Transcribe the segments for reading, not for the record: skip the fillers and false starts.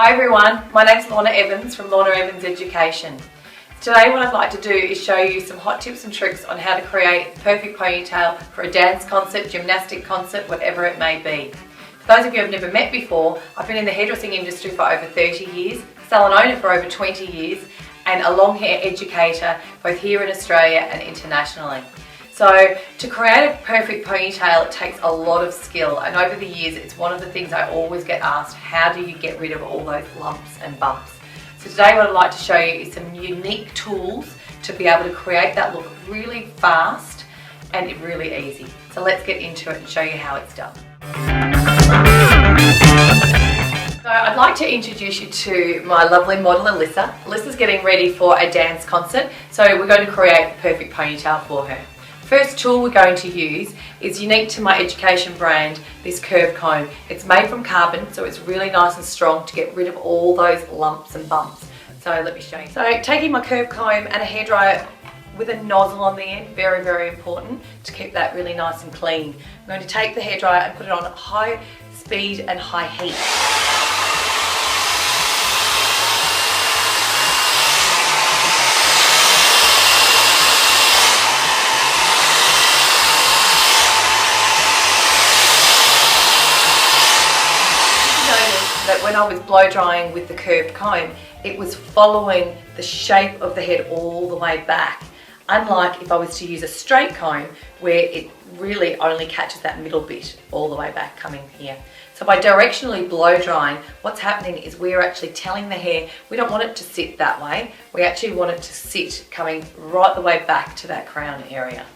Hi everyone, my name's Lorna Evans from Lorna Evans Education. Today what I'd like to do is show you some hot tips and tricks on how to create the perfect ponytail for a dance concert, gymnastic concert, whatever it may be. For those of you who have never met before, I've been in the hairdressing industry for over 30 years, salon owner for over 20 years, and a long hair educator both here in Australia and internationally. So to create a perfect ponytail, it takes a lot of skill, and over the years it's one of the things I always get asked: how do you get rid of all those lumps and bumps? So today what I'd like to show you is some unique tools to be able to create that look really fast and really easy. So let's get into it and show you how it's done. So I'd like to introduce you to my lovely model Alyssa. Alyssa's getting ready for a dance concert, so we're going to create the perfect ponytail for her. First tool we're going to use is unique to my education brand, this curved comb. It's made from carbon, so it's really nice and strong to get rid of all those lumps and bumps. So let me show you. So taking my curved comb and a hairdryer with a nozzle on the end, very, very important to keep that really nice and clean. I'm going to take the hairdryer and put it on high speed and high heat. That when I was blow drying with the curved comb, it was following the shape of the head all the way back. Unlike if I was to use a straight comb, where it really only catches that middle bit all the way back coming here. So by directionally blow drying, what's happening is we're actually telling the hair we don't want it to sit that way. We actually want it to sit coming right the way back to that crown area.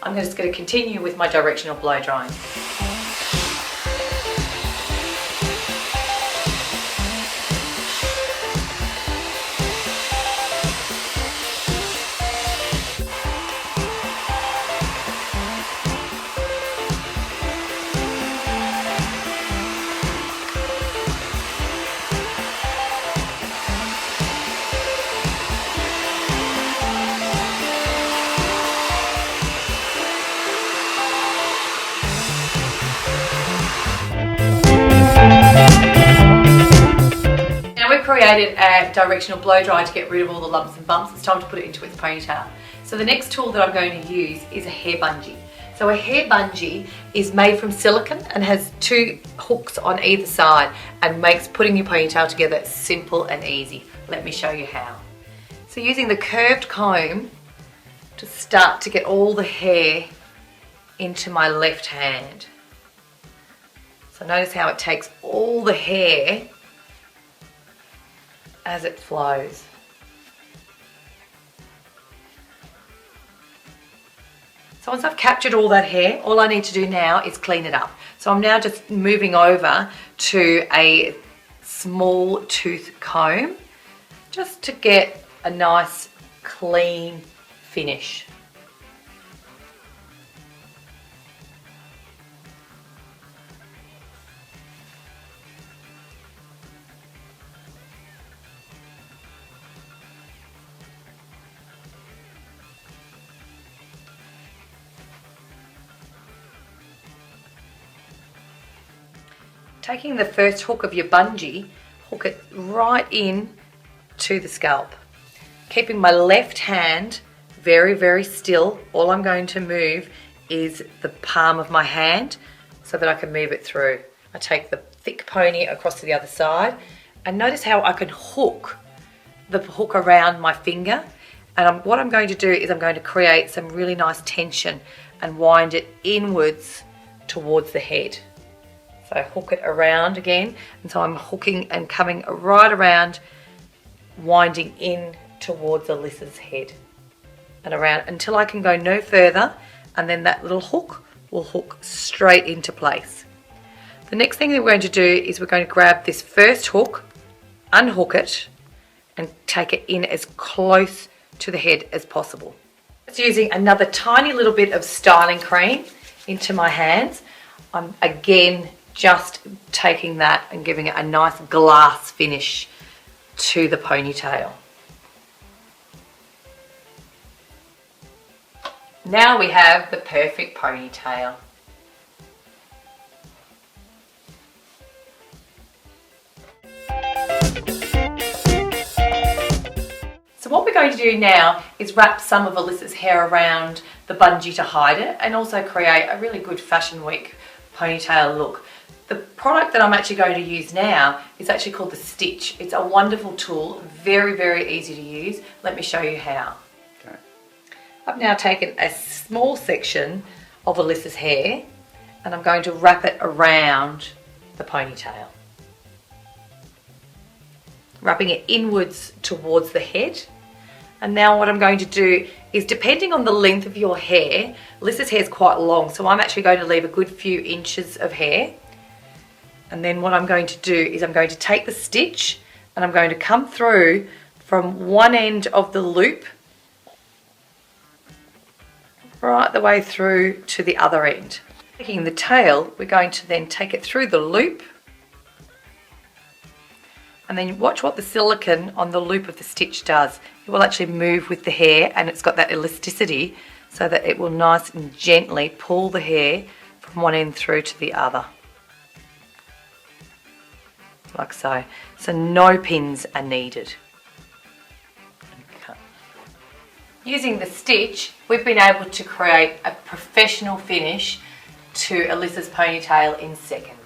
I'm just going to continue with my directional blow drying. Created a directional blow dry to get rid of all the lumps and bumps. It's time to put it into its ponytail. So the next tool that I'm going to use is a hair bungee. So a hair bungee is made from silicone and has two hooks on either side and makes putting your ponytail together simple and easy. Let me show you how. So using the curved comb to start to get all the hair into my left hand. So notice how it takes all the hair as it flows. So once I've captured all that hair, all I need to do now is clean it up. So I'm now just moving over to a small tooth comb just to get a nice clean finish. Taking the first hook of your bungee, hook it right in to the scalp. Keeping my left hand very, very still. All I'm going to move is the palm of my hand so that I can move it through. I take the thick pony across to the other side, and notice how I can hook the hook around my finger. And what I'm going to do is I'm going to create some really nice tension and wind it inwards towards the head. So hook it around again, and so I'm hooking and coming right around, winding in towards Alyssa's head and around until I can go no further, and then that little hook will hook straight into place. The next thing that we're going to do is we're going to grab this first hook, unhook it, and take it in as close to the head as possible. Just using another tiny little bit of styling cream into my hands. I'm again just taking that and giving it a nice glass finish to the ponytail. Now we have the perfect ponytail. So what we're going to do now is wrap some of Alyssa's hair around the bungee to hide it and also create a really good Fashion Week ponytail look. The product that I'm actually going to use now is actually called the Stitch. It's a wonderful tool, very, very easy to use. Let me show you how. Okay. I've now taken a small section of Alyssa's hair and I'm going to wrap it around the ponytail. Wrapping it inwards towards the head. And now what I'm going to do is, depending on the length of your hair, Alyssa's hair is quite long, so I'm actually going to leave a good few inches of hair. And then what I'm going to do is I'm going to take the stitch and I'm going to come through from one end of the loop right the way through to the other end. Taking the tail, we're going to then take it through the loop and then watch what the silicone on the loop of the stitch does. It will actually move with the hair and it's got that elasticity so that it will nice and gently pull the hair from one end through to the other. Like so. So no pins are needed. Okay. Using the stitch, we've been able to create a professional finish to Alyssa's ponytail in seconds.